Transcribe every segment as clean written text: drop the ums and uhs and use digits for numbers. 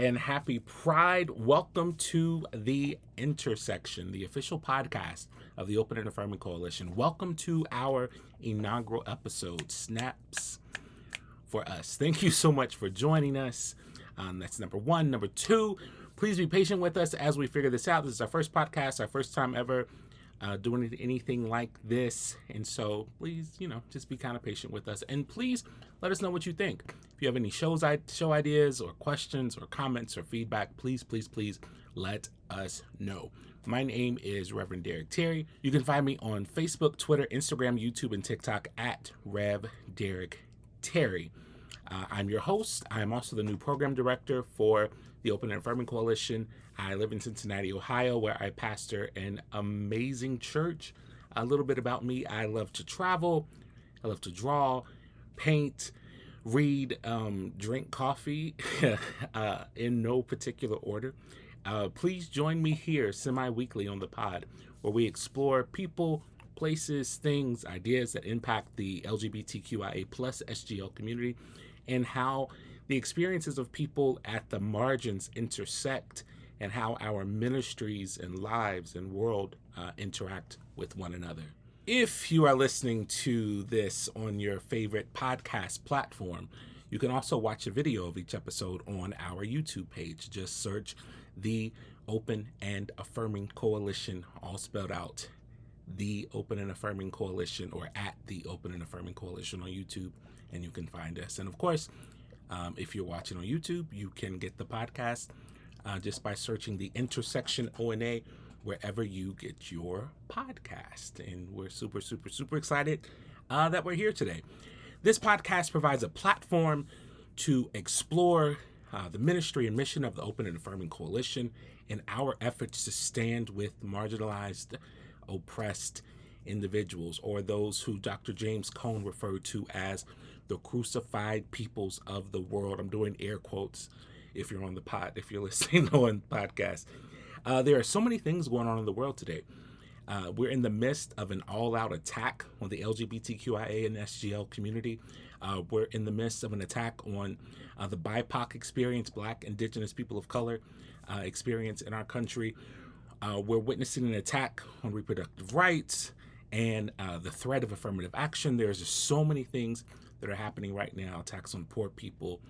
and happy Pride. Welcome to The Intersection, the official podcast of the Open and Affirming Coalition. Welcome to our inaugural episode, Snaps for Us. Thank you so much for joining us. That's number one. Number two, please be patient with us as we figure this out. This is our first podcast, our first time ever doing anything like this. And so please, just be kind of patient with us. And please let us know what you think. If you have any show ideas or questions or comments or feedback, please let us know. My name is Reverend Derek Terry. You can find me on Facebook, Twitter, Instagram, YouTube, and TikTok at Rev Derek Terry. I'm your host. I'm also the new program director for the Open and Affirming Coalition. I live in Cincinnati, Ohio, where I pastor an amazing church. A little bit about me: I love to travel, I love to draw, paint, read, drink coffee, in no particular order. Please join me here semi-weekly on the pod, where we explore people, places, things, ideas that impact the LGBTQIA plus SGL community, and how the experiences of people at the margins intersect, and how our ministries and lives and world interact with one another. If you are listening to this on your favorite podcast platform, you can also watch a video of each episode on our YouTube page. Just search The Open and Affirming Coalition, all spelled out. The Open and Affirming Coalition, or at The Open and Affirming Coalition on YouTube, and you can find us. And of course, if you're watching on YouTube, you can get the podcast just by searching The Intersection ONA wherever you get your podcast. And we're super excited that we're here today. This podcast provides a platform to explore the ministry and mission of the Open and Affirming Coalition in our efforts to stand with marginalized, oppressed individuals, or those who Dr. James Cone referred to as the crucified peoples of the world. I'm doing air quotes if you're on the pod, if you're listening on podcast. There are so many things going on in the world today. We're in the midst of an all-out attack on the LGBTQIA and SGL community. We're in the midst of an attack on the BIPOC experience, Black, Indigenous, people of color experience in our country. We're witnessing an attack on reproductive rights and the threat of affirmative action. There's just so many things that are happening right now. Attacks on poor people,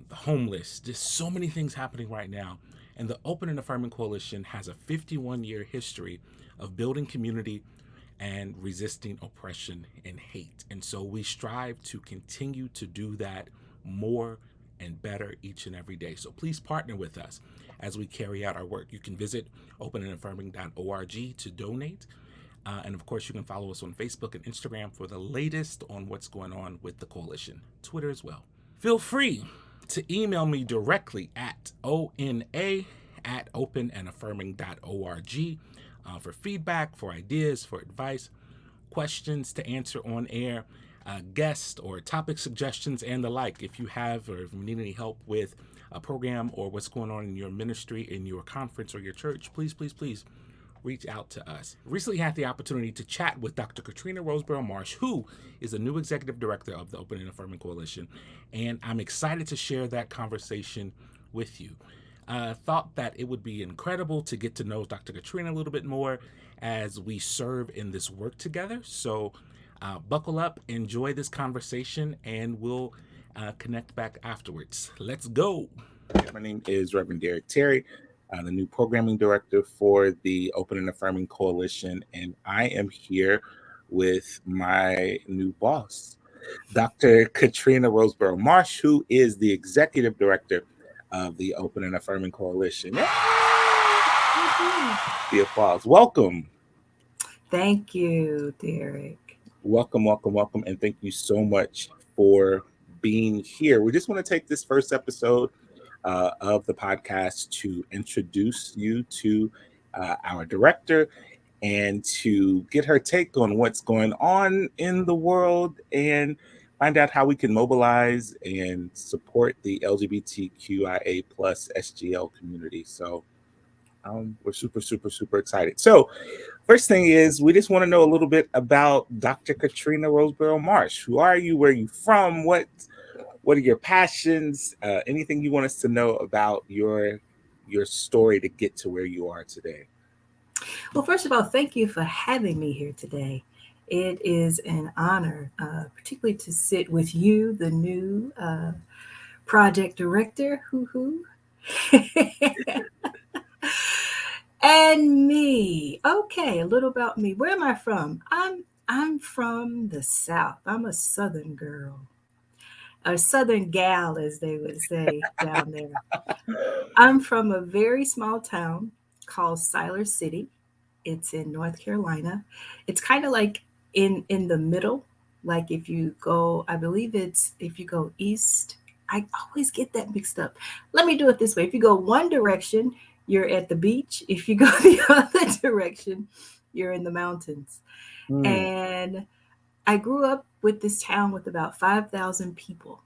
the homeless, just so many things happening right now. And the Open and Affirming Coalition has a 51-year history of building community and resisting oppression and hate. And so we strive to continue to do that more and better each and every day. So please partner with us as we carry out our work. You can visit openandaffirming.org to donate. And of course, you can follow us on Facebook and Instagram for the latest on what's going on with the coalition. Twitter as well. Feel free to email me directly at ona@openandaffirming.org for feedback, for ideas, for advice, questions to answer on air, guest or topic suggestions, and the like. If you have, or if you need any help with a program or what's going on in your ministry, in your conference or your church, please reach out to us. Recently had the opportunity to chat with Dr. Katrina Roseborough Marsh, who is the new executive director of the Open and Affirming Coalition, and I'm excited to share that conversation with you. I thought that it would be incredible to get to know Dr. Katrina a little bit more as we serve in this work together. So buckle up, enjoy this conversation, and we'll connect back afterwards. Let's go. My name is Reverend Derek Terry, the new programming director for the Open and Affirming Coalition, and I am here with my new boss, Dr. Katrina Roseborough Marsh, who is the executive director of the Open and Affirming Coalition. The applause. Welcome. Thank you, Derek. Welcome, and thank you so much for being here. We just want to take this first episode of the podcast to introduce you to our director and to get her take on what's going on in the world and find out how we can mobilize and support the LGBTQIA plus SGL community. So we're super excited. So first thing is, we just want to know a little bit about Dr. Katrina Roseborough Marsh. Who are you? Where are you from? What what are your passions? Anything you want us to know about your story to get to where you are today? Well, first of all, thank you for having me here today. It is an honor, particularly to sit with you, the new project director, hoo, and me. Okay, a little about me. Where am I from? I'm from the South. I'm a Southern girl, a Southern gal, as they would say down there. I'm from a very small town called Siler City. It's in North Carolina. It's kind of like in the middle. Like if you go, I believe it's if you go east. I always get that mixed up. Let me do it this way. If you go one direction, you're at the beach. If you go the other direction, you're in the mountains. Mm, And I grew up with this town with about 5,000 people.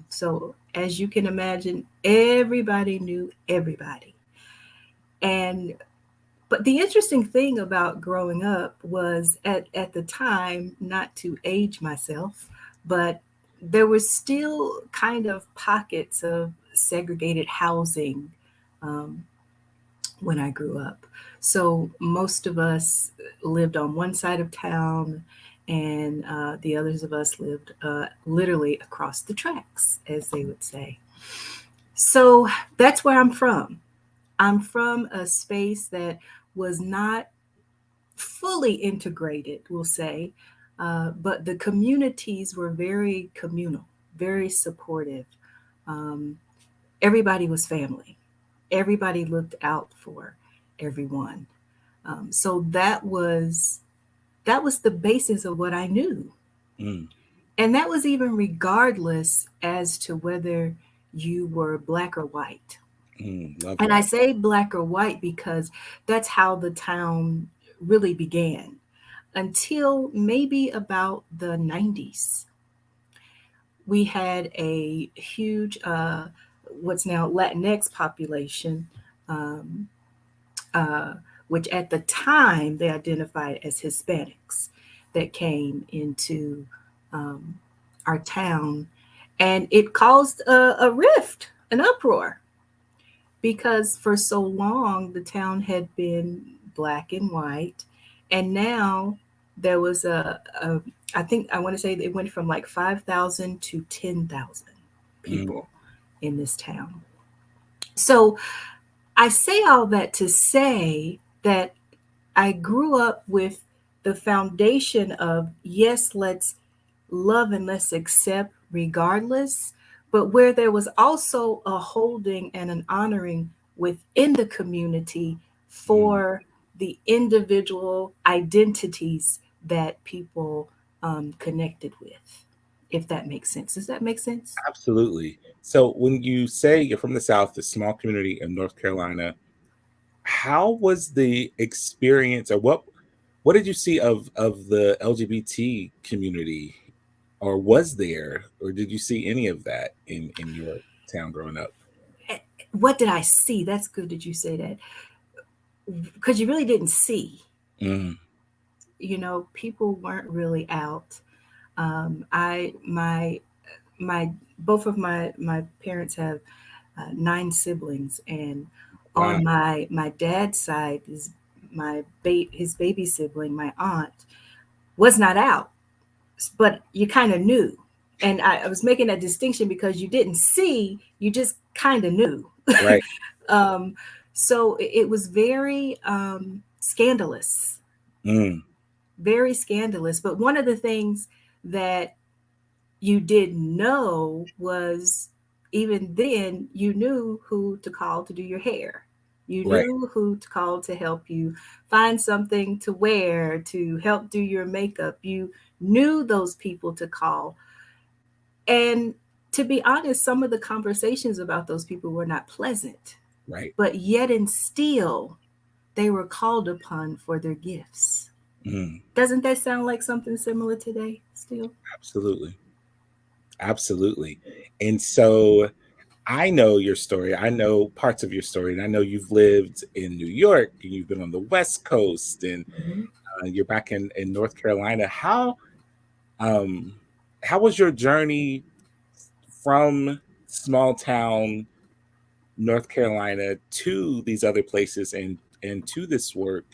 So, as you can imagine, everybody knew everybody. And but the interesting thing about growing up was at the time, not to age myself, but there was still kind of pockets of segregated housing um, when I grew up. So most of us lived on one side of town, and the others of us lived literally across the tracks, as they would say. So that's where I'm from. I'm from a space that was not fully integrated, we'll say, but the communities were very communal, very supportive. Um, Everybody was family. Everybody looked out for everyone. So that was the basis of what I knew, mm, and that was even regardless as to whether you were black or white. love And I that. say black or white because that's how the town really began until maybe about the 90s. We had a huge, what's now Latinx population, um, uh, which at the time they identified as Hispanics that came into um, our town. And it caused a rift, an uproar, because for so long the town had been black and white, and now there was a I think I want to say it went from like 5,000 to 10,000 Mm, people in this town. So I say all that to say that I grew up with the foundation of yes, let's love and let's accept regardless, but where there was also a holding and an honoring within the community mm. for the individual identities that people connected with, if that makes sense. Does that make sense? Absolutely. So when you say you're from the South, the small community in North Carolina, how was the experience, or what did you see of the LGBT community, or was there, or did you see any of that in your town growing up? Eh, what did I see? That's good that you say that, because you really didn't see. Mm, People weren't really out. I my both of my parents have 9 siblings, and wow. on my dad's side is his baby sibling, my aunt, was not out, but you kind of knew. And I was making that distinction because you didn't see, you just kind of knew. Right. um, so it was very scandalous, Mm, very scandalous. But one of the things that you didn't know was even then you knew who to call to do your hair. You right. knew who to call to help you find something to wear, to help do your makeup. You knew those people to call. And to be honest, some of the conversations about those people were not pleasant, Right. but yet and still they were called upon for their gifts. Mm, Doesn't that sound like something similar today still? absolutely. Absolutely. And so I know your story. I know parts of your story, and I know you've lived in New York, and you've been on the West Coast, and Mhm. you're back in North Carolina. Um, how was your journey from small town North Carolina to these other places and to this work,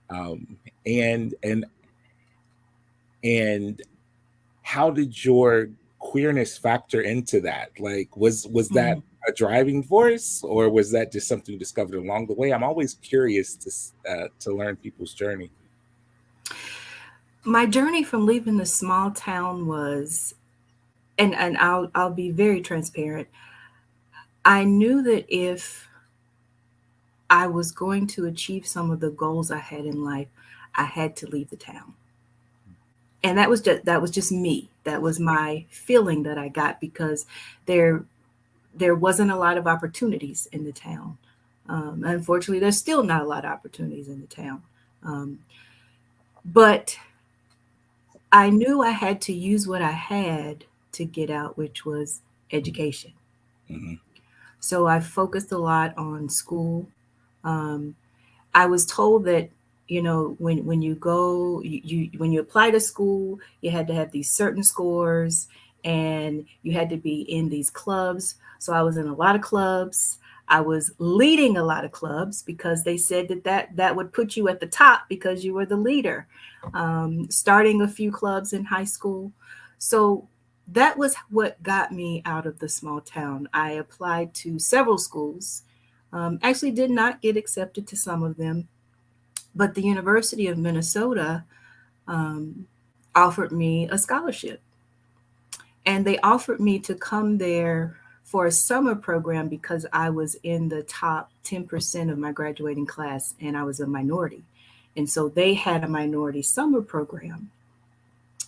um, and and and how did your queerness factor into that? Like, was that Mhm. a driving force, or was that just something you discovered along the way? I'm always curious to learn people's journey. My journey from leaving the small town was, and I'll be very transparent. I knew that if I was going to achieve some of the goals I had in life, I had to leave the town. And that was just me. That was my feeling that I got because there there wasn't a lot of opportunities in the town. Unfortunately, there's still not a lot of opportunities in the town. Um, but I knew I had to use what I had to get out, which was education. Hmm. So I focused a lot on school. Um, I was told that when you go when you apply to school, you had to have these certain scores, and you had to be in these clubs. So I was in a lot of clubs. I was leading a lot of clubs because they said that would put you at the top because you were the leader. Starting a few clubs in high school. So that was what got me out of the small town. I applied to several schools. Actually did not get accepted to some of them, but the University of Minnesota um, offered me a scholarship, and they offered me to come there for a summer program because I was in the top 10% of my graduating class and I was a minority. And so they had a minority summer program.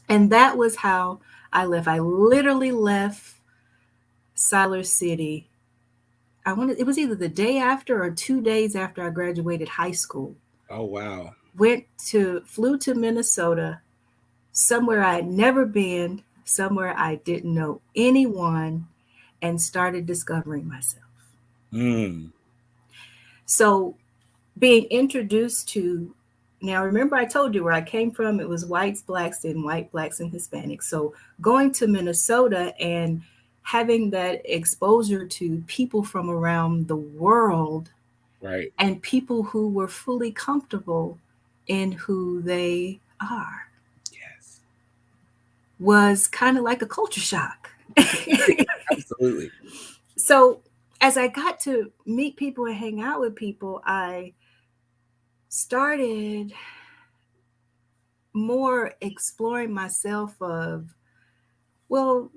And that was how I left. I literally left Siler City. It was either the day after or 2 days after I graduated high school. Oh wow. Flew to Minnesota, somewhere I had never been, somewhere I didn't know anyone, and started discovering myself. Mm, So being introduced to, now remember I told you where I came from, it was whites, blacks, and white, blacks, and Hispanics. So going to Minnesota and having that exposure to people from around the world right. and people who were fully comfortable in who they are Yes. was kind of like a culture shock. Absolutely. So as I got to meet people and hang out with people, I started more exploring myself of, well,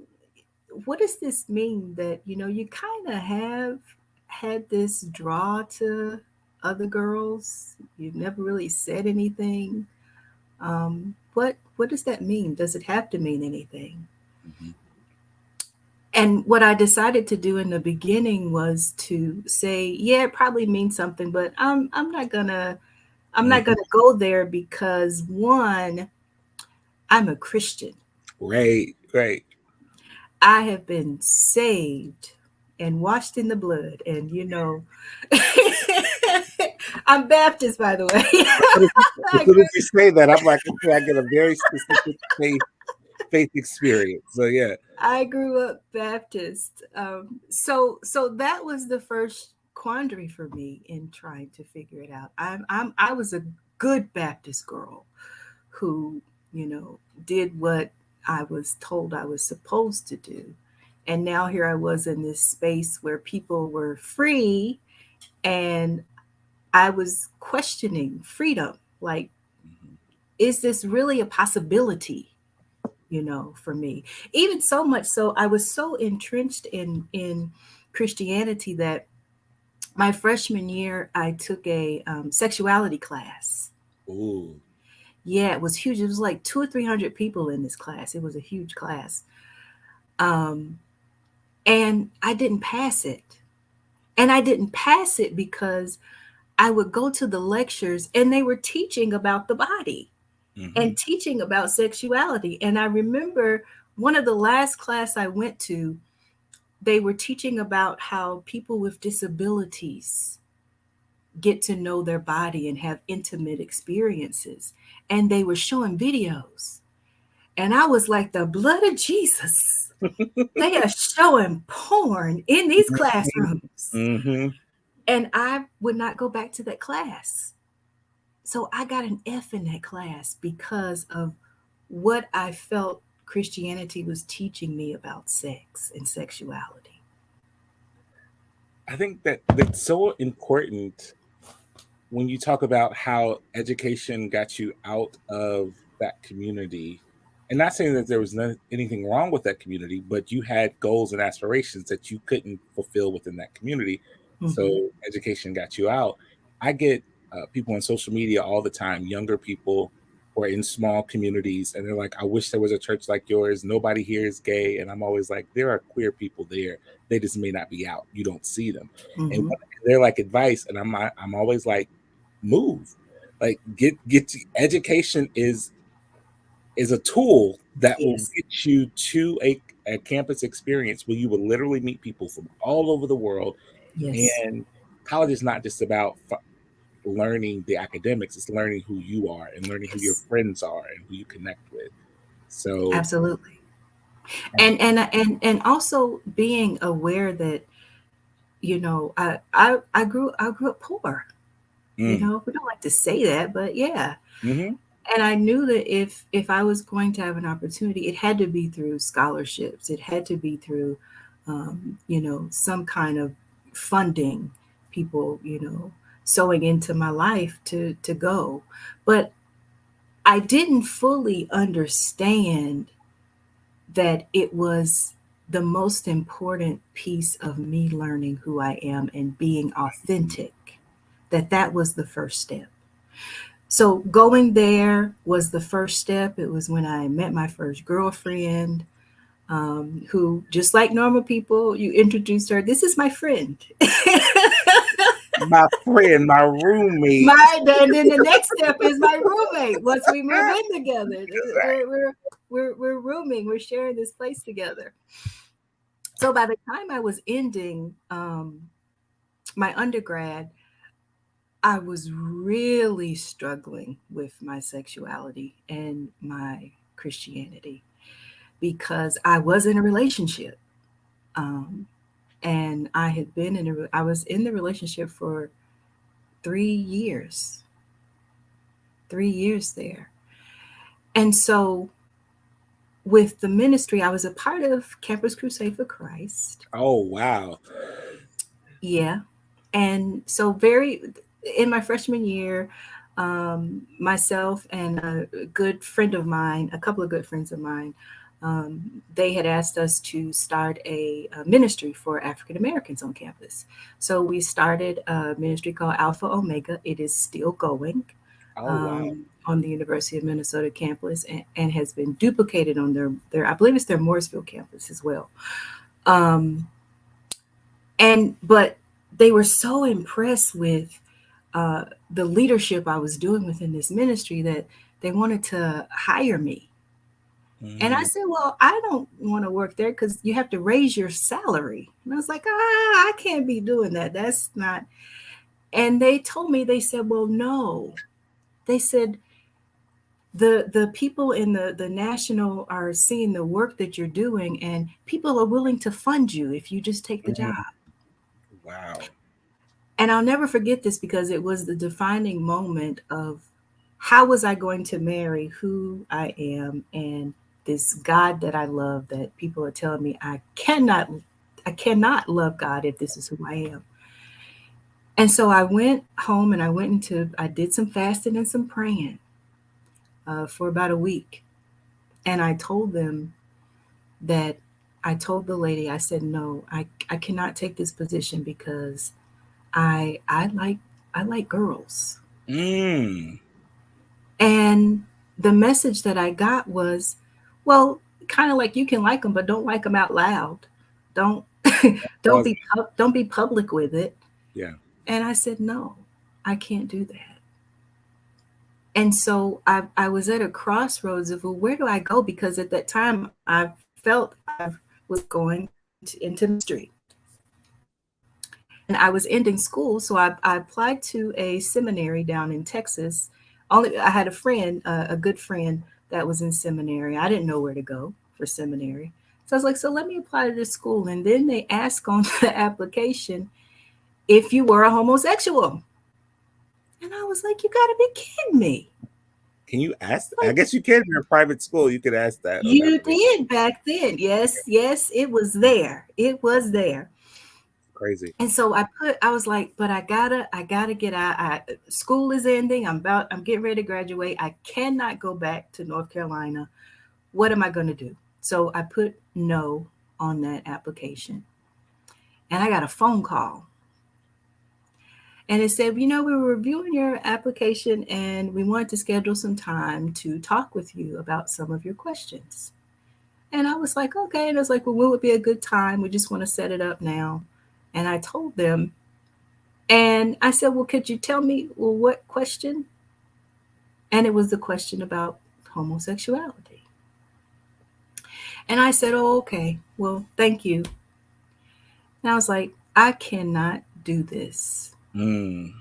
what does this mean that, you kind of have had this draw to other girls? You've never really said anything. What does that mean? Does it have to mean anything? Hmm. And what I decided to do in the beginning was to say, yeah, it probably means something, but I'm not gonna go there because one, I'm a Christian. Right. Right. I have been saved and washed in the blood, and I'm Baptist, by the way. As I soon grew as you say that, I'm like, okay, I get a very specific faith experience. So yeah. I grew up Baptist. So that was the first quandary for me in trying to figure it out. I was a good Baptist girl who, did what I was told I was supposed to do. And now here I was in this space where people were free, and I was questioning freedom. Like, Mhm. is this really a possibility? For me, even so much so I was so entrenched in Christianity that my freshman year I took a sexuality class. Ooh. Yeah, it was huge. It was like 200 or 300 people in this class. It was a huge class. um, and I didn't pass it. And I didn't pass it because I would go to the lectures and they were teaching about the body Hmm. and teaching about sexuality. And I remember one of the last class I went to, they were teaching about how people with disabilities get to know their body and have intimate experiences. And they were showing videos. And I was like, the blood of Jesus. They are showing porn in these classrooms. Mm-hmm. And I would not go back to that class. So I got an F in that class because of what I felt Christianity was teaching me about sex and sexuality. I think that that's so important when you talk about how education got you out of that community. And not saying that there was anything wrong with that community, but you had goals and aspirations that you couldn't fulfill within that community. Mm-hmm. So education got you out. I get people on social media all the time, younger people who are in small communities, and they're like, I wish there was a church like yours. Nobody here is gay. And I'm always like, there are queer people there. They just may not be out. You don't see them. And Mm-hmm. they're like advice. And I'm always like, move, like get to, education is a tool that will Yes. get you to a campus experience where you will literally meet people from all over the world. Yes. And college is not just about learning the academics, it's learning who you are and learning who your Yes. friends are and who you connect with. So Absolutely. And also being aware that, I grew up poor. mm, We don't like to say that, but yeah. hmm And I knew that if I was going to have an opportunity, it had to be through scholarships. It had to be through, some kind of funding, people, sewing into my life to go. But I didn't fully understand that it was the most important piece of me learning who I am and being authentic, that was the first step. So going there was the first step. It was when I met my first girlfriend, who, just like normal people, you introduce her. This is my friend. my friend, my roommate. And then the next step is my roommate. Once we move in together, we're rooming. We're sharing this place together. So by the time I was ending my undergrad, I was really struggling with my sexuality and my Christianity because I was in a relationship. Um, and I was in the relationship for 3 years, 3 years there. And so with the ministry, I was a part of Campus Crusade for Christ. Oh wow. Yeah. And so in my freshman year, myself and a good friend of mine, a couple of good friends of mine, they had asked us to start a ministry for African Americans on campus. So we started a ministry called Alpha Omega. It is still going Oh wow. on the University of Minnesota campus, and has been duplicated on their, I believe it's their Mooresville campus as well. Um, but they were so impressed with the leadership I was doing within this ministry that they wanted to hire me. And I Mm-hmm. said, well, I don't want to work there because you have to raise your salary. And I was like, I can't be doing that. That's not. And they told me, they said, well, no. They said, the people in the national are seeing the work that you're doing, and people are willing to fund you if you just take the job. Mm, wow. And I'll never forget this because it was the defining moment of how was I going to marry who I am and this God that I love, that people are telling me I cannot love God if this is who I am. And so I went home and I did some fasting and some praying for about a week. And I told the lady, I said, no, I cannot take this position because I like girls. Mm. And the message that I got was, well, kind of like you can like them, but don't like them out loud. Don't don't Oh, be public with it. yeah. And I said, no, I can't do that. And so I was at a crossroads of, well, where do I go? Because at that time I felt I was going into ministry. And I was ending school, so I applied to a seminary down in Texas. Only I had a friend, a good friend, that was in seminary. I didn't know where to go for seminary. So I was like, so let me apply to this school. And then they ask on the application if you were a homosexual. And I was like, you got to be kidding me. Can you ask? I Like, guess you can in a private school. You could ask that on you application. did back then. Yes, yes, it was there. It was there. Crazy. And so I was like, but I gotta get out. School is ending. I'm getting ready to graduate. I cannot go back to North Carolina. What am I going to do? So I put no on that application. And I got a phone call. And it said, we were reviewing your application and we wanted to schedule some time to talk with you about some of your questions. And I was like, okay. And I was like, well, when would be a good time? We just want to set it up now. And I told them, and I said, well, could you tell me, well, what question? And it was the question about homosexuality. And I said, oh, okay. Well, thank you. And I was like, I cannot do this. Mm.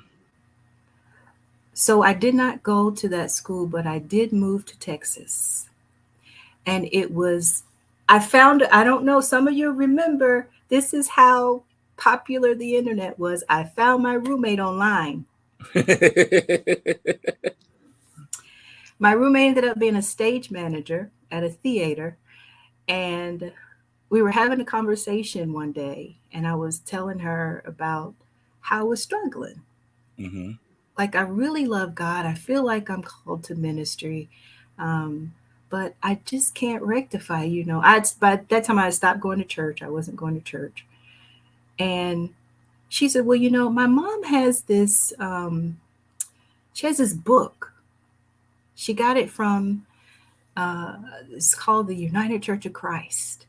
So I did not go to that school, but I did move to Texas. And it was, I don't know, some of you remember, this is how popular the internet was. I found my roommate online. My roommate ended up being a stage manager at a theater. And we were having a conversation one day, and I was telling her about how I was struggling. Mm-hmm. Like, I really love God. I feel like I'm called to ministry. But I just can't rectify, by that time I stopped going to church. I wasn't going to church. And she said, well, my mom has she has this book. She got it from, it's called the United Church of Christ.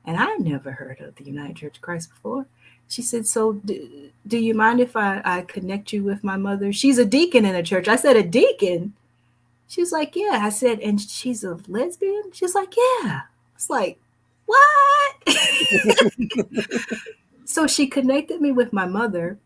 And I never heard of the United Church of Christ before. She said, so do you mind if I connect you with my mother? She's a deacon in a church. I said, a deacon? She's like, yeah. I said, and she's a lesbian? She's like, yeah. It's like, what? So she connected me with my mother,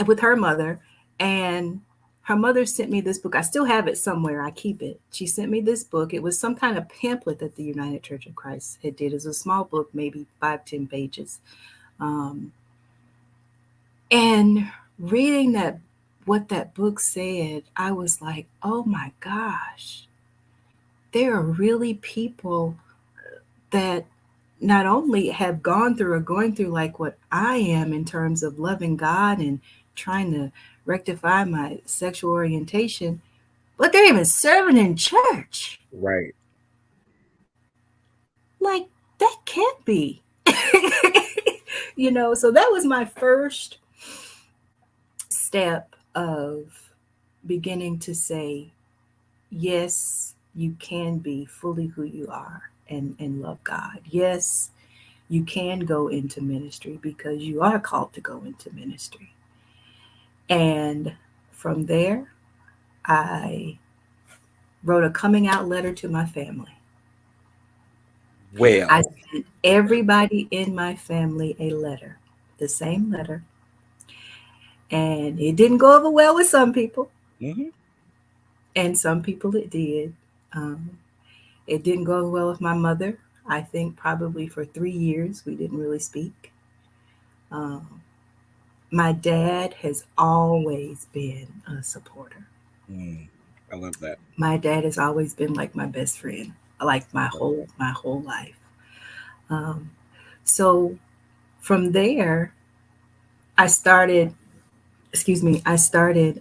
with her mother, and her mother sent me this book. I still have it somewhere. I keep it. She sent me this book. It was some kind of pamphlet that the United Church of Christ had did. It was a small book, maybe 5-10 pages. And reading what that book said, I was like, oh my gosh, there are really people that not only have gone through or going through like what I am in terms of loving God and trying to rectify my sexual orientation, but they're even serving in church. Right. Like, that can't be. So that was my first step of beginning to say, yes, you can be fully who you are and love God. Yes, you can go into ministry because you are called to go into ministry. And from there, I wrote a coming out letter to my family. Well. I sent everybody in my family a letter, the same letter. And it didn't go over well with some people. Mm-hmm. And some people it did. It didn't go well with my mother. I think probably for 3 years we didn't really speak. My dad has always been a supporter. I love that. My dad has always been like my best friend, like my whole life. So from there, I started. I started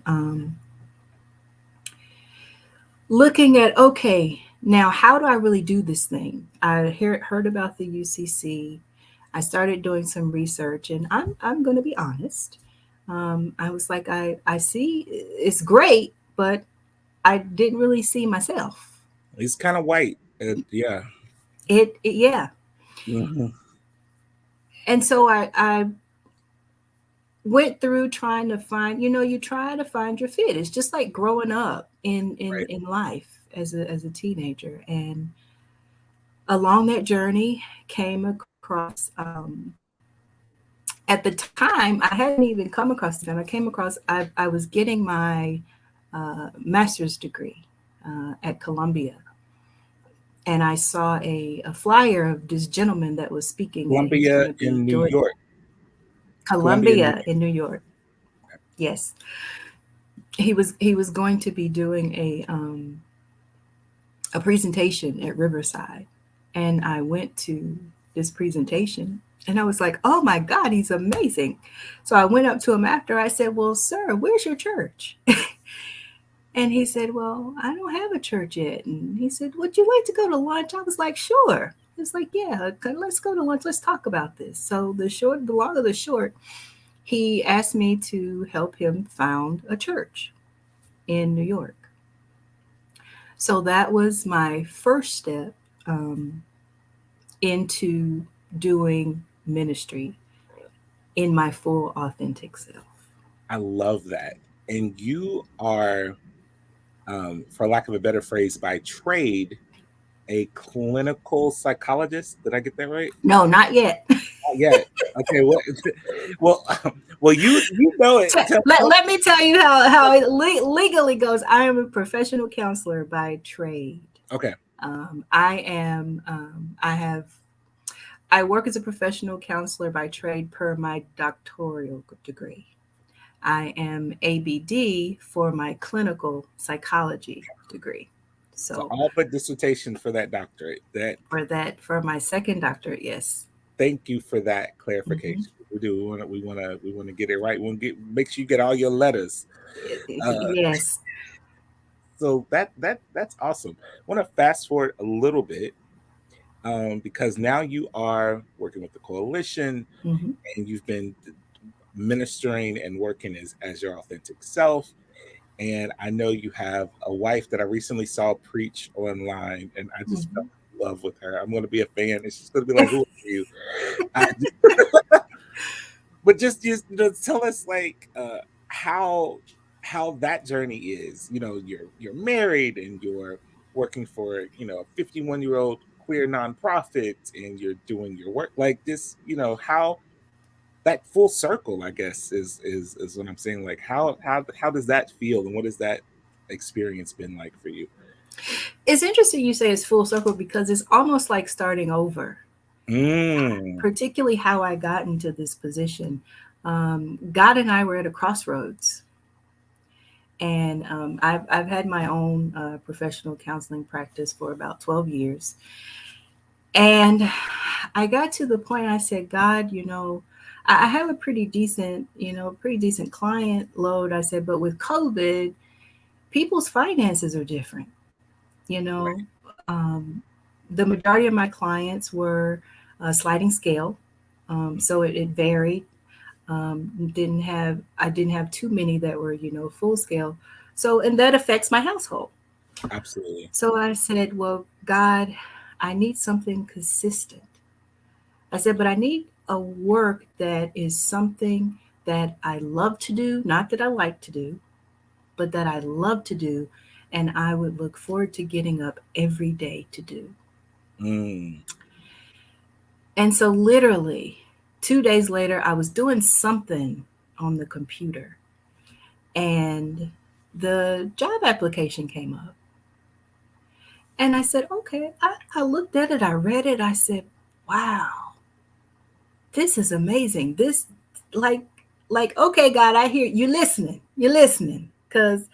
looking at, okay, now how do I really do this thing? I heard about the UCC. I started doing some research, and I'm going to be honest. I was like, I see it's great, but I didn't really see myself. He's kind of white. Yeah. Yeah. Mm-hmm. And so I went through trying to find, you try to find your fit. It's just like growing up in Right. life as a teenager. And along that journey came across, at the time, I hadn't even come across them. I came across, I was getting my master's degree. at Columbia. And I saw a flyer of this gentleman that was speaking that he's going Columbia to be in New doing York. Columbia in New Columbia in New York. Yes, he was going to be doing a presentation at Riverside, and I went to this presentation, and I was like, "Oh my God, he's amazing!" So I went up to him after. I said, "Well, sir, where's your church?" And he said, "Well, I don't have a church yet." And he said, "Would you like to go to lunch?" I was like, "Sure." It's like, "Yeah, okay, let's go to lunch. Let's talk about this." So the long of the short, he asked me to help him found a church in New York. So that was my first step um, into doing ministry in my full authentic self. I love that. And you are, for lack of a better phrase, by trade, a clinical psychologist. Did I get that right? No, not yet. Not yet. Okay. What? Well, well, you know it. Let me tell you how it legally goes. I am a professional counselor by trade. Okay. I am. I work as a professional counselor by trade per my doctoral degree. I am ABD for my clinical psychology degree. So So all but dissertation for that doctorate. That for my second doctorate, yes. Thank you for that Hmm. clarification. We do. We want to get it right. We want to make sure you get all your letters. Uh, Yes. so that's awesome. I want to fast forward a little bit, because now you are working with the coalition, Hmm. and you've been ministering and working as your authentic self. And I know you have a wife that I recently saw preach online, and I just fell Hmm. in love with her. I'm going to be a fan, and she's going to be like, "Who are you?" I, but just tell us, like, how that journey is. You're married, and you're working for a 51-year-old queer nonprofit, and you're doing your work like this. How that full circle, I guess, is what I'm saying. Like, how does that feel, and what has that experience been like for you? It's interesting you say it's full circle because it's almost like starting over, Mm, particularly how I got into this position. God and I were at a crossroads, and I've had my own professional counseling practice for about 12 years. And I got to the point I said, God, I have a pretty decent client load. I said, but with COVID, people's finances are different. You know, um, the majority of my clients were sliding scale, so it varied. Didn't have I didn't have too many that were full scale. So and that affects my household. absolutely. So I said, well, God, I need something consistent. I said, but I need a work that is something that I love to do, not that I like to do, but that I love to do, and I would look forward to getting up every day to do. Mm, And so, literally, 2 days later, I was doing something on the computer, and the job application came up. And I said, okay. I looked at it, I read it, I said, wow, this is amazing. This, like, okay, God, I hear you listening. You're listening. Because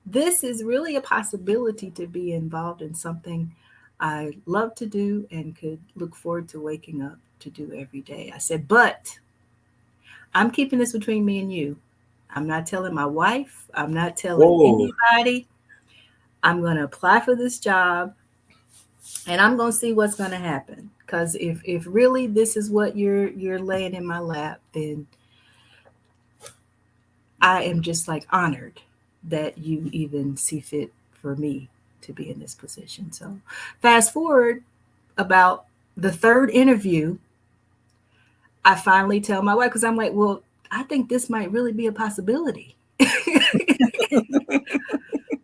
this is really a possibility to be involved in something I love to do and could look forward to waking up to do every day. I said, but I'm keeping this between me and you. I'm not telling my wife. I'm not telling whoa. anybody. I'm going to apply for this job and I'm going to see what's going to happen. Because if really this is what you're laying in my lap, then I am just like honored that you even see fit for me to be in this position. So, fast forward about the third interview, I finally tell my wife because I'm like, well, I think this might really be a possibility.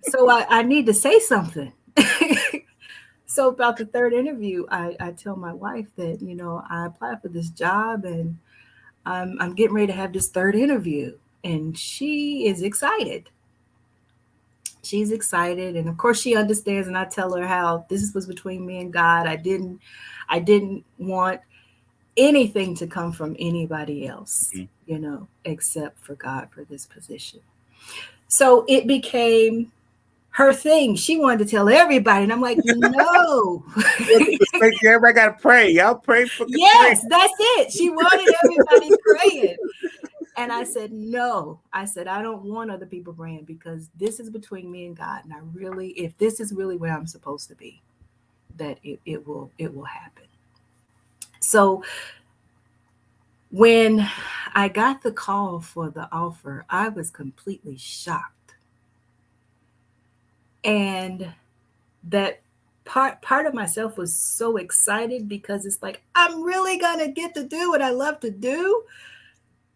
So I need to say something. So about the third interview, I tell my wife that I applied for this job and I'm getting ready to have this third interview, and she is excited. she's excited, and of course she understands, and I tell her how this was between me and God. I didn't want anything to come from anybody else, Mhm. except for God for this position. So it became her thing. She wanted to tell everybody, and I'm like, no. Everybody got to pray. Y'all pray for Katrina. Yes, that's it. She wanted everybody praying. And I said, no. I said, I don't want other people praying because this is between me and God. And I really, if this is really where I'm supposed to be, that it will happen. So when I got the call for the offer, I was completely shocked. And that part of myself was so excited because it's like, I'm really gonna get to do what I love to do.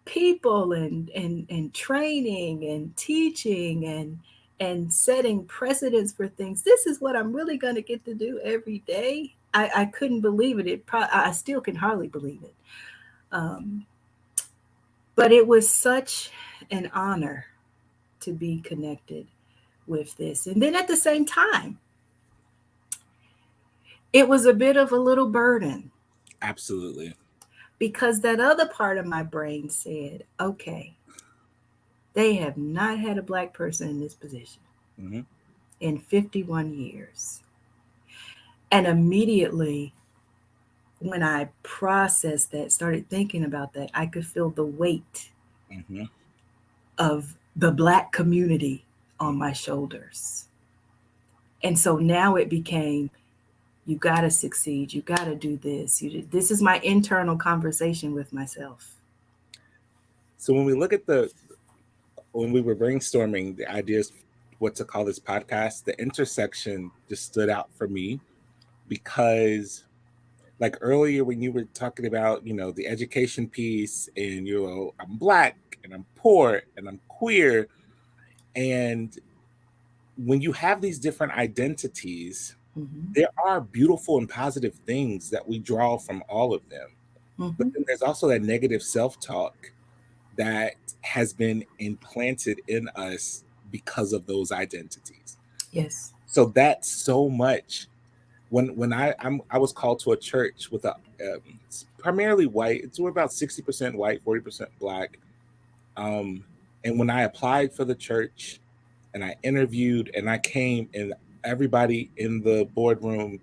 People and training and teaching and setting precedents for things. This is what I'm really gonna get to do every day. I couldn't believe it. I still can hardly believe it. Um, but it was such an honor to be connected with this. And then at the same time, it was a bit of a little burden Absolutely. because that other part of my brain said, okay, they have not had a Black person in this position Hmm. in 51 years. And immediately, when I processed that, started thinking about that, I could feel the weight Hmm. of the Black community on my shoulders. And so now it became, you got to succeed. You got to do this. This is my internal conversation with myself. So when we were brainstorming the ideas, what to call this podcast, the intersection just stood out for me because, like earlier when you were talking about, the education piece, and I'm Black and I'm poor and I'm queer, and when you have these different identities, Mm-hmm. there are beautiful and positive things that we draw from all of them. But Mm-hmm. then there's also that negative self-talk that has been implanted in us because of those identities. Yes. So that's so much. When I was called to a church with it's primarily white. We're about 60% white, 40% Black. Um, and when I applied for the church and I interviewed and I came, and everybody in the boardroom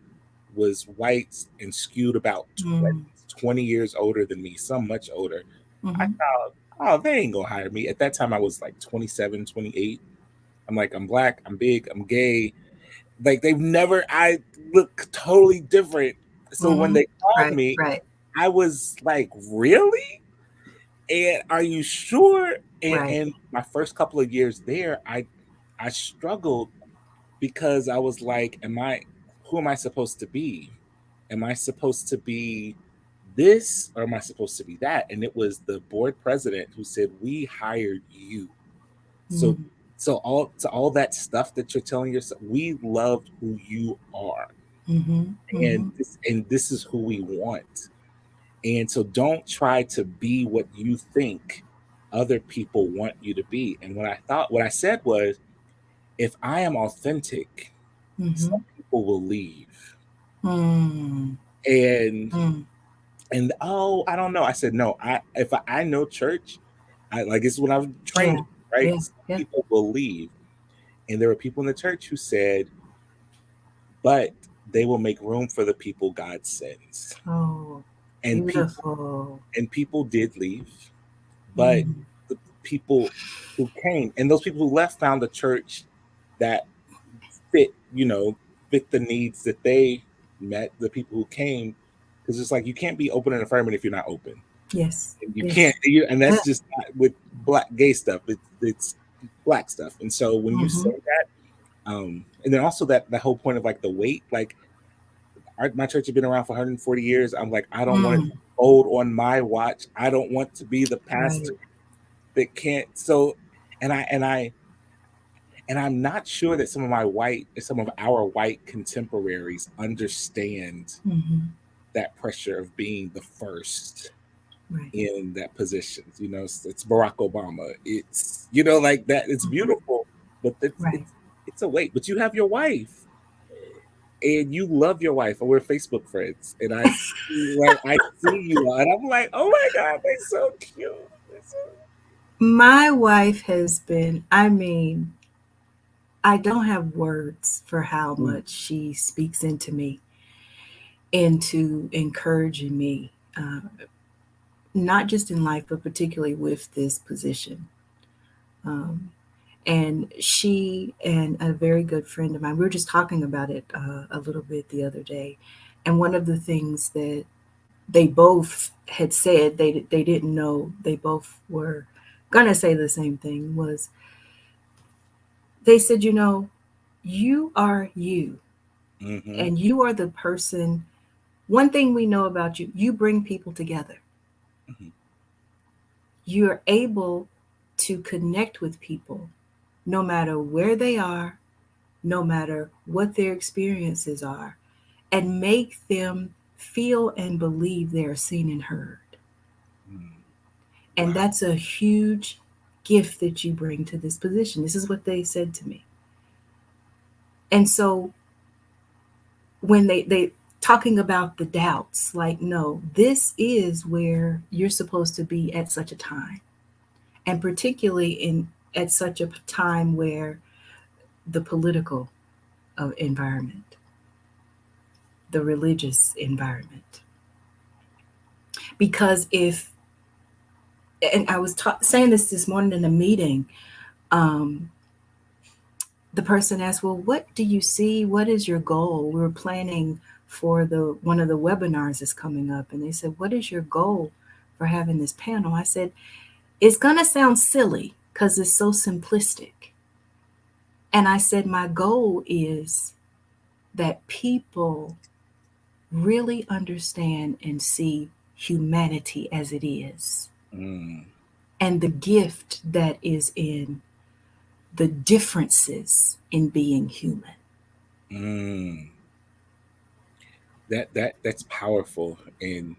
was white and skewed about Mm-hmm. 20 years older than me, some much older. I Mm-hmm. thought, oh, they ain't gonna hire me. At that time, I was like 27, 28. I'm like, I'm Black, I'm big, I'm gay. Like, I look totally different. So when Mm-hmm. they called Right. me, Right. I was like, really? And are you sure? Right. And my first couple of years there, I struggled because I was like, who am I supposed to be? Am I supposed to be this, or am I supposed to be that? And it was the board president who said, we hired you. So Mm-hmm. all that stuff that you're telling yourself, we loved who you are. Mm-hmm. And Mm-hmm. this is who we want. And so don't try to be what you think other people want you to be. And what I said was, if I am authentic, Mm-hmm. some people will leave. Mm-hmm. And Mm-hmm. oh, I don't know. I said, no, if I know church, I like, this is when I was Yeah. training, right? Yeah. Some Yeah. people will leave. And there were people in the church who said, but they will make room for the people God sends. Oh, And beautiful. people did leave, but Mm-hmm. the people who came, and those people who left, found a church that fit, fit the needs that they met, the people who came. Because it's like, you can't be open and affirming if you're not open. Yes. And you can't, Yes. and Yeah. that's just not with Black gay stuff. It's Black stuff. And so when you say Mm-hmm. that, and then also that the whole point of like the weight, like my church has been around for 140 years. I'm like, I don't want it Mm. old on my watch. I don't want to be the pastor Right. that can't. So, and I'm not sure that some of our white contemporaries understand Mm-hmm. that pressure of being the first Right. in that position. It's Barack Obama. It's like that. It's Mm-hmm. beautiful, but Right. it's So wait, but you have your wife and you love your wife, and we're Facebook friends, and I see you, and I'm like, oh my god, they're so cute. They're so... My wife has been, I mean, I don't have words for how Mm, much she speaks into me, into encouraging me, not just in life, but particularly with this position. Um, and she and a very good friend of mine, we were just talking about it a little bit the other day. And one of the things that they both had said they didn't know they both were gonna say the same thing was they said, you know, you are you, mm-hmm, and you are the person. One thing we know about you, you bring people together. mm-hmm. You're able to connect with people no matter where they are, no matter what their experiences are, and make them feel and believe they are seen and heard. Mm. And Wow. that's a huge gift that you bring to this position. This is what they said to me. And so when they talking about the doubts, like, no, this is where you're supposed to be at such a time. And particularly in at such a time where the political environment, the religious environment. Because if, and I was saying this morning in a meeting, um, the person asked, "Well, what do you see? What is your goal?" We were planning for the one of the webinars is coming up, and they said, "What is your goal for having this panel?" I said, "It's gonna sound silly because it's so simplistic." And I said, "My goal is that people really understand and see humanity as it is, Mm, and the gift that is in the differences in being human." mm. That's powerful, and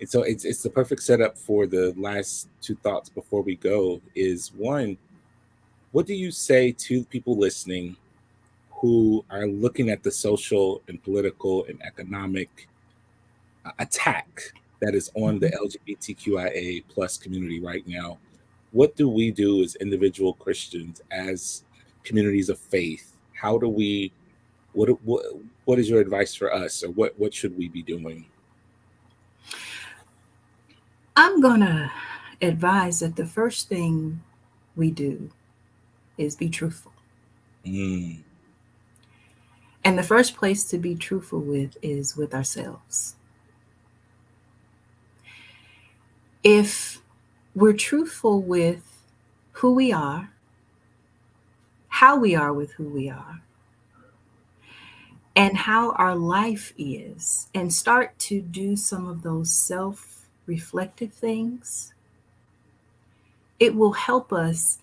so it's the perfect setup for the last two thoughts before we go. Is one, what do you say to people listening who are looking at the social and political and economic attack that is on the Mhm. LGBTQIA plus community right now? What do we do as individual Christians, as communities of faith? How do we? What what is your advice for us, or what should we be doing? I'm going to advise that the first thing we do is be truthful. Mm, And the first place to be truthful with is with ourselves. If we're truthful with who we are, how we are with who we are, and how our life is, and start to do some of those self reflective things, it will help us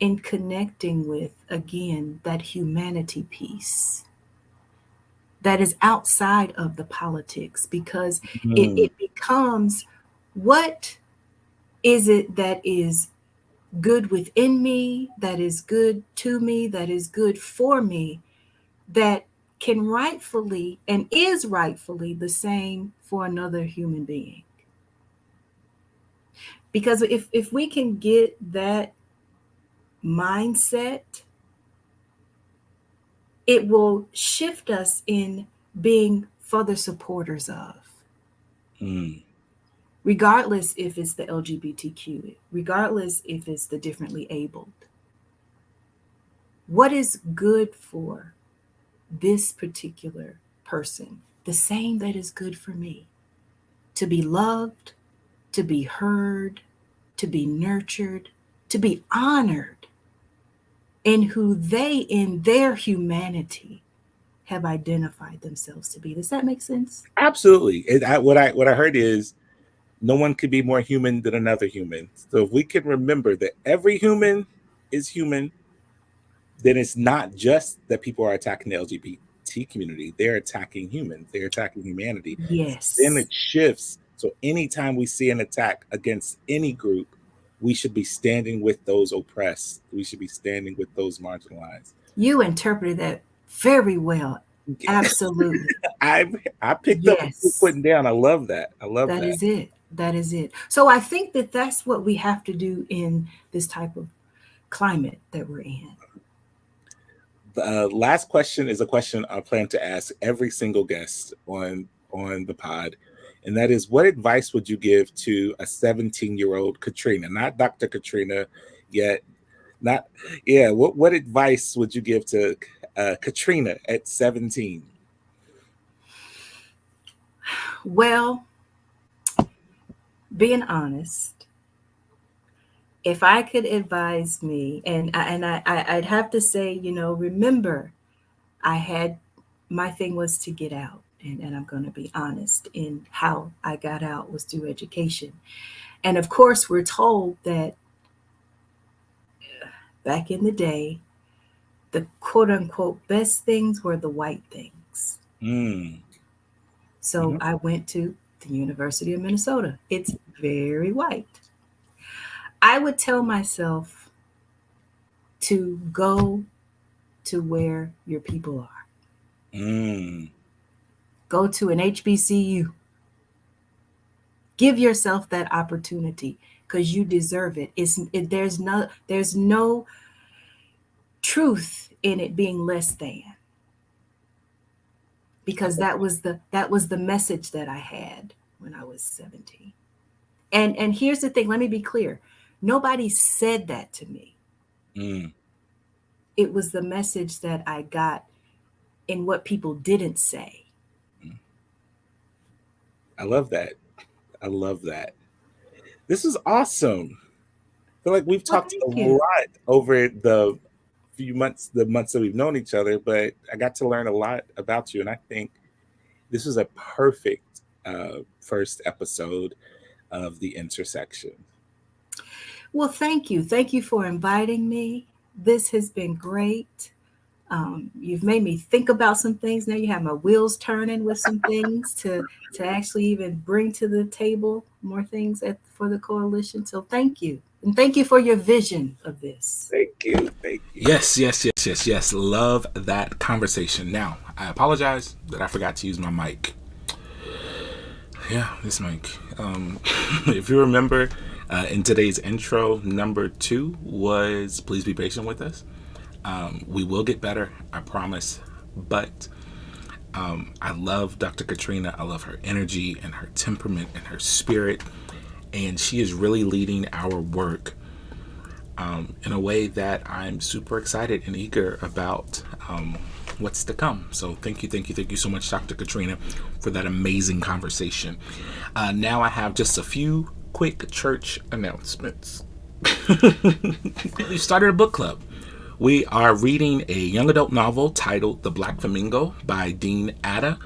in connecting with, again, that humanity piece that is outside of the politics, because mm, it becomes, what is it that is good within me, that is good to me, that is good for me, that can rightfully and is rightfully the same for another human being. Because if we can get that mindset, it will shift us in being further supporters of, mm, regardless if it's the LGBTQ, regardless if it's the differently abled. What is good for this particular person? The same that is good for me: to be loved, to be heard, to be nurtured, to be honored in who they, in their humanity, have identified themselves to be. Does that make sense? absolutely. What I heard is no one could be more human than another human. So if we can remember that every human is human, then it's not just that people are attacking the LGBT community; they're attacking humans. They're attacking humanity. Then Yes. it shifts. So anytime we see an attack against any group, we should be standing with those oppressed. We should be standing with those marginalized. You interpreted that very well. Absolutely. I I picked up what you're Yes. putting down. I love that. I love That that. is it. That is it. So I think that that's what we have to do in this type of climate that we're in. The last question is a question I plan to ask every single guest on the pod, and that is, what advice would you give to a 17-year-old Katrina, not Dr. Katrina yet, not yeah. What advice would you give to Katrina at 17? Well, being honest, if I could advise me, I'd have to say, remember, I had my thing was to get out, and I'm going to be honest in how I got out was through education. And of course, we're told that back in the day, the quote unquote best things were the white things. Mm. So I went to the University of Minnesota. It's very white. I would tell myself to go to where your people are. Mm. Go to an HBCU. Give yourself that opportunity because you deserve it. There's no truth in it being less than, because that was the message that I had when I was 17. And here's the thing, let me be clear. Nobody said that to me. Mm. It was the message that I got in what people didn't say. I love that. I love that. This is awesome. I feel like we've Well, talked thank a you. lot over the the months that we've known each other, but I got to learn a lot about you, and I think this is a perfect first episode of The Intersection. Well, thank you. Thank you for inviting me. This has been great. You've made me think about some things. Now you have my wheels turning with some things to actually even bring to the table more things for the coalition. So thank you. And thank you for your vision of this. Thank you. Thank you. Yes. Love that conversation. Now, I apologize that I forgot to use my mic. Yeah, this mic. If you remember, in today's intro, number 2 was please be patient with us. We will get better, I promise. But I love Dr. Katrina. I love her energy and her temperament and her spirit. And she is really leading our work in a way that I'm super excited and eager about what's to come. So thank you so much, Dr. Katrina, for that amazing conversation. Now I have just a few quick church announcements. We started a book club. We are reading a young adult novel titled The Black Flamingo by Dean Atta.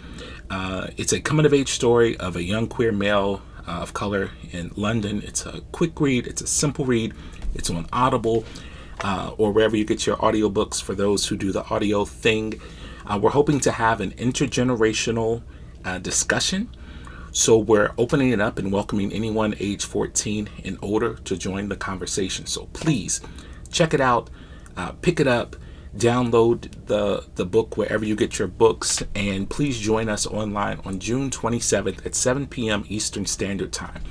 It's a coming-of-age story of a young queer male of color in London. It's a quick read. It's a simple read. It's on Audible or wherever you get your audiobooks for those who do the audio thing. We're hoping to have an intergenerational discussion. So we're opening it up and welcoming anyone age 14 and older to join the conversation. So please check it out, pick it up, download the book wherever you get your books, and please join us online on June 27th at 7 p.m. Eastern Standard Time.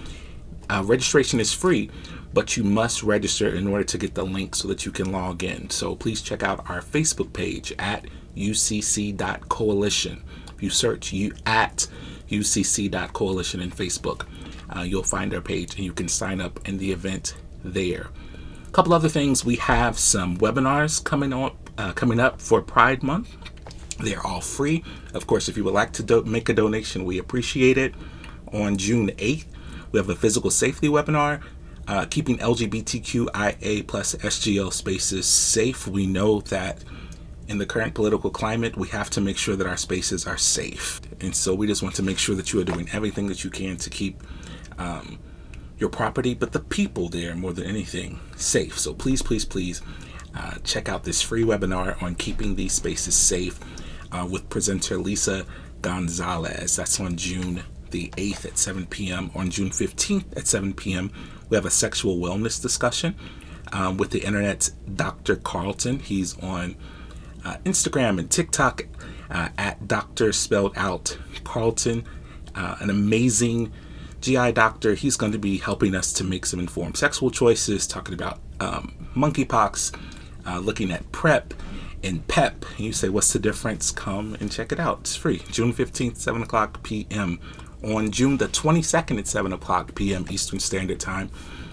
Registration is free, but you must register in order to get the link so that you can log in. So please check out our Facebook page at ucc.coalition. If you search at ucc.coalition in Facebook, you'll find our page and you can sign up in the event there. A couple other things, we have some webinars coming up for Pride Month. They're all free. Of course, if you would like to make a donation, we appreciate it. On June 8th, we have a physical safety webinar, keeping LGBTQIA plus SGL spaces safe. We know that in the current political climate, we have to make sure that our spaces are safe. And so we just want to make sure that you are doing everything that you can to keep your property, but the people there more than anything, safe. So please check out this free webinar on keeping these spaces safe with presenter Lisa Gonzalez. That's on June the 8th at 7 p.m. On June 15th at 7 p.m., we have a sexual wellness discussion with the internet's Dr. Carlton. He's on Instagram and TikTok at Dr. spelled out Carlton, an amazing GI doctor. He's going to be helping us to make some informed sexual choices, talking about monkeypox, looking at PrEP and PEP. And you say, what's the difference? Come and check it out. It's free. June 15th, 7 o'clock p.m. On June the 22nd at 7 o'clock p.m. Eastern Standard Time,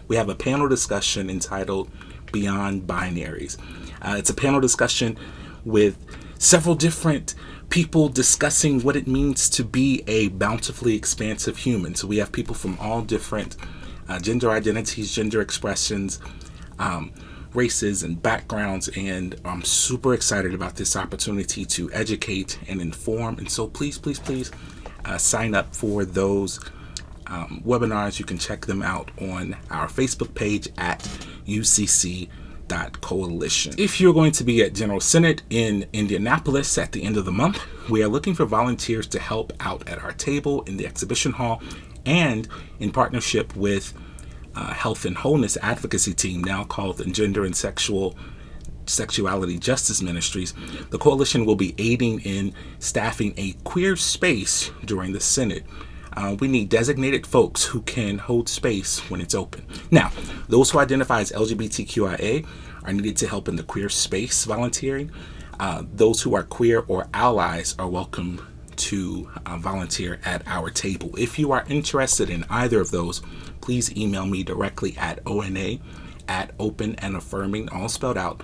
we have a panel discussion entitled Beyond Binaries. It's a panel discussion with several different people discussing what it means to be a bountifully expansive human. So we have people from all different gender identities, gender expressions, races and backgrounds, and I'm super excited about this opportunity to educate and inform. And so please sign up for those webinars. You can check them out on our Facebook page at ucc.coalition. If you're going to be at General Synod in Indianapolis at the end of the month, we are looking for volunteers to help out at our table in the exhibition hall, and in partnership with Health and Wholeness Advocacy Team, now called the Gender and Sexuality Justice Ministries, the coalition will be aiding in staffing a queer space during the Synod. We need designated folks who can hold space when it's open. Now, those who identify as LGBTQIA are needed to help in the queer space volunteering. Those who are queer or allies are welcome to volunteer at our table. If you are interested in either of those, please email me directly at ONA at openandaffirming, all spelled out,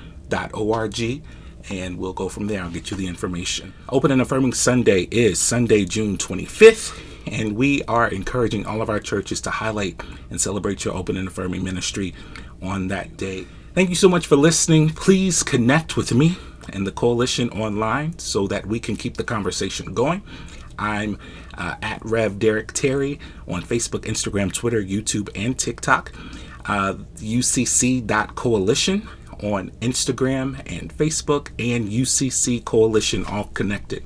.org, and we'll go from there. I'll get you the information. Open and Affirming Sunday is Sunday, June 25th, and we are encouraging all of our churches to highlight and celebrate your Open and Affirming ministry on that day. Thank you so much for listening. Please connect with me and the coalition online so that we can keep the conversation going. I'm at Rev Derek Terry on Facebook, Instagram, Twitter, YouTube, and TikTok. UCC.coalition on Instagram and Facebook, and UCC Coalition, all connected,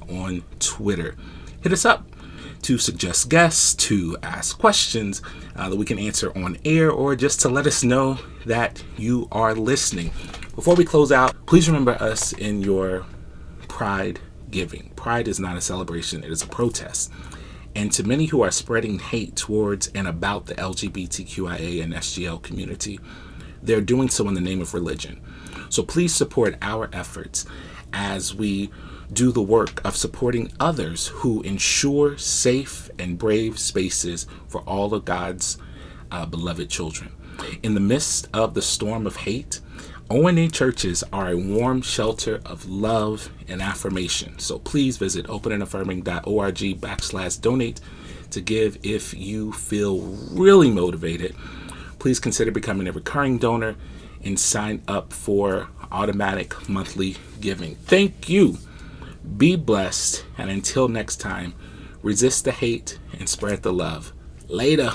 on Twitter. Hit us up to suggest guests, to ask questions that we can answer on air, or just to let us know that you are listening. Before we close out, please remember us in your Pride giving. Pride is not a celebration, it is a protest. And to many who are spreading hate towards and about the LGBTQIA and SGL community, they're doing so in the name of religion. So please support our efforts as we do the work of supporting others who ensure safe and brave spaces for all of God's beloved children. In the midst of the storm of hate, ONA churches are a warm shelter of love and affirmation. So please visit openandaffirming.org/donate to give if you feel really motivated. Please consider becoming a recurring donor and sign up for automatic monthly giving. Thank you. Be blessed. And until next time, resist the hate and spread the love. Later.